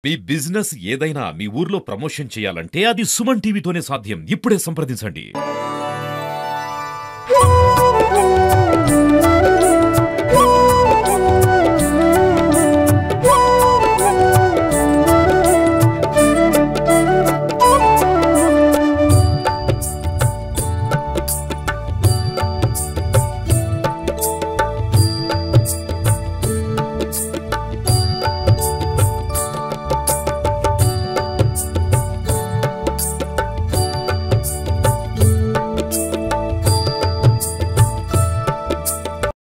మీ business ఏదైనా మీ ఊర్లో promotion చేయాలంటే అది సుమన్ టీవీతోనే సాధ్యం. ఇప్పుడే సంప్రదించండి.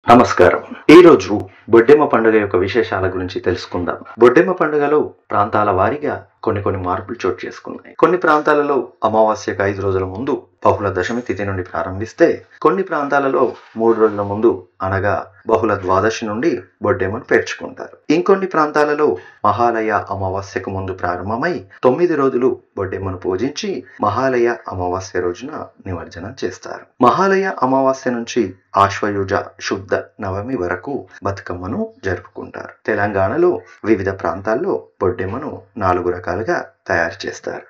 నమస్కారం. ఈరోజు బొడ్డెమ్మ పండుగ యొక్క విశేషాల గురించి తెలుసుకుందాం. బొడ్డెమ్మ పండుగలో ప్రాంతాల వారీగా కొన్ని మార్పులు చోటు చేసుకున్నాయి. కొన్ని ప్రాంతాలలో అమావాస్యకు 5 రోజుల ముందు బహుళ దశమి తిథి నుండి ప్రారంభిస్తే, కొన్ని ప్రాంతాలలో 3 రోజుల ముందు అనగా బహుళ ద్వాదశి నుండి బొడ్డెమ్మను పేర్చుకుంటారు. ఇంకొన్ని ప్రాంతాలలో మహాలయ అమావాస్యకు ముందు ప్రారంభమై 9 రోజులు బొడ్డెమ్మను పూజించి మహాలయ అమావాస్య రోజున నిమజ్జనం చేస్తారు. మహాలయ అమావాస్య నుంచి ఆశ్వయుజ శుద్ధ నవమి వరకు బతుకమ్మను జరుపుకుంటారు. తెలంగాణలో వివిధ ప్రాంతాల్లో బొడ్డెమ్మను 4 రకాలుగా తయారు చేస్తారు.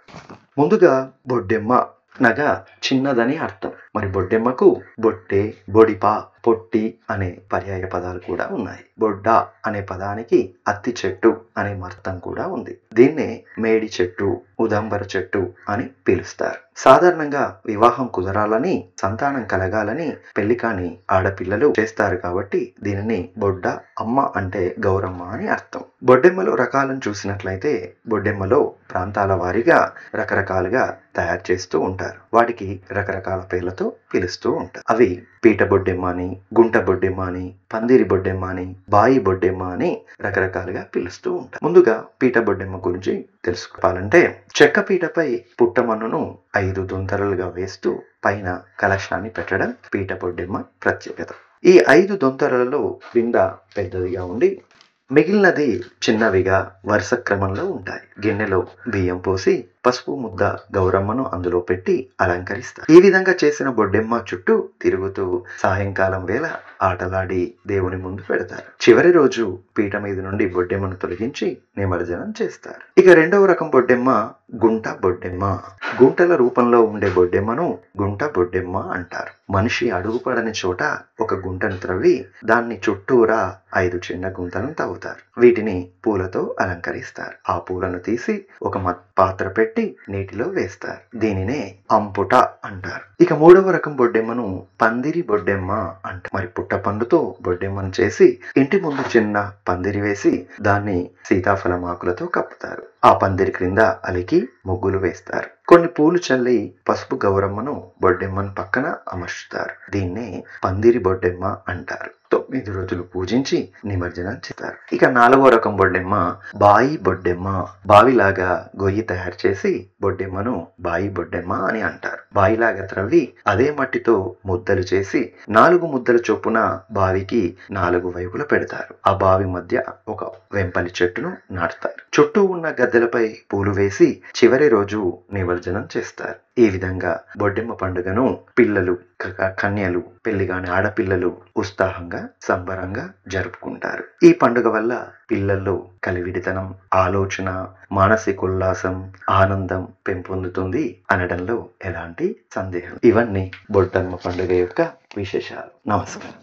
ముందుగా బొడ్డెమ్మ అనగా చిన్నదని అర్థం. మరి బొడ్డెమ్మకు బొట్టె, బొడిప, పొట్టి అనే పర్యాయ పదాలు కూడా ఉన్నాయి. బొడ్డ అనే పదానికి అత్తి చెట్టు అనే అర్థం కూడా ఉంది. దీన్నే మేడి చెట్టు, ఉదంబర చెట్టు అని పిలుస్తారు. సాధారణంగా వివాహం కుదరాలని, సంతానం కలగాలని పెళ్లి కాని ఆడపిల్లలు చేస్తారు కాబట్టి దీనిని బొడ్డ, అమ్మ అంటే గౌరమ్మ అని అర్థం. బొడ్డెమ్మలో రకాలను చూసినట్లయితే బొడ్డెమ్మలో ప్రాంతాల వారీగా రకరకాలుగా తయారు చేస్తూ ఉంటారు. వాటికి రకరకాల పేర్లతో పిలుస్తూ ఉంటారు. అవి పీట బొడ్డెమ్మ అని, గుంట బొడ్డెమ్మ అని, పందిరి బొడ్డెమ్మ అని, బాయి బొడ్డెమ్మ అని రకరకాలుగా పిలుస్తూ ఉంటారు. ముందుగా పీట బొడ్డెమ్మ గురించి తెలుసుకోవాలంటే, చెక్క పీటపై పుట్టమన్నును 5 దొంతరలుగా వేస్తూ పైన కలశాన్ని పెట్టడం పీట బొడ్డెమ్మ ప్రత్యేకత. ఈ 5 దొంతరలలో కింద పెద్దదిగా ఉండి మిగిలినది చిన్నవిగా వరుస క్రమంలో ఉంటాయి. గిన్నెలో బియ్యం పోసి పసుపు ముద్ద గౌరమ్మను అందులో పెట్టి అలంకరిస్తారు. ఈ విధంగా చేసిన బొడ్డెమ్మ చుట్టూ తిరుగుతూ సాయంకాలం వేళ ఆటలాడి దేవుని ముందు పెడతారు. చివరి రోజు పీట మీద నుండి బొడ్డెమ్మను తొలగించి నిమజ్జనం చేస్తారు. ఇక రెండవ రకం బొడ్డెమ్మ గుంట బొడ్డెమ్మ. గుంటల రూపంలో ఉండే బొడ్డెమ్మను గుంట బొడ్డెమ్మ అంటారు. మనిషి అడుగుపడని చోట ఒక గుంటను త్రవ్వి దాన్ని చుట్టూరా 5 చిన్న గుంతలను తవ్వుతారు. వీటిని పూలతో అలంకరిస్తారు. ఆ పూలను తీసి ఒక పాత్ర పెట్టి నీటిలో వేస్తారు. దీనినే అంపుట అంటారు. ఇక మూడవ రకం బొడ్డెమ్మను పందిరి బొడ్డెమ్మ అంటారు. మరి పుట్టపండుతో బొడ్డెమ్మను చేసి ఇంటి ముందు చిన్న పందిరి వేసి దాన్ని సీతాఫలమాకులతో కప్పుతారు. ఆ పందిరి క్రింద అలికి ముగ్గులు వేస్తారు. కొన్ని పూలు చల్లి పసుపు గౌరమ్మను బొడ్డెమ్మను పక్కన అమర్చుతారు. దీన్నే పందిరి బొడ్డెమ్మ అంటారు. 9 రోజులు పూజించి నిమజ్జనం చేస్తారు. ఇక 4వ రకం బొడ్డెమ్మ బాయి బొడ్డెమ్మ. బావిలాగా గొయ్యి తయారు చేసి బొడ్డెమ్మను బాయి బొడ్డెమ్మ అని అంటారు. బావిలాగా త్రవ్వి అదే మట్టితో ముద్దలు చేసి 4 ముద్దల చొప్పున బావికి 4 వైపులా పెడతారు. ఆ బావి మధ్య ఒక వెంపలి చెట్టును నాటుతారు. చుట్టూ ఉన్న గద్దెలపై పూలు వేసి చివరి రోజు నిమజ్జనం చేస్తారు. ఈ విధంగా బొడ్డెమ్మ పండుగను పిల్లలు, కన్యలు, పెళ్లిగాని ఆడపిల్లలు ఉత్సాహంగా సంబరంగా జరుపుకుంటారు. ఈ పండుగ వల్ల పిల్లల్లో కలివిడితనం, ఆలోచన, మానసిక ఉల్లాసం, ఆనందం పెంపొందుతుంది అనడంలో ఎలాంటి సందేహం. ఇవన్నీ బొడ్డెమ్మ పండుగ యొక్క విశేషాలు. నమస్కారం.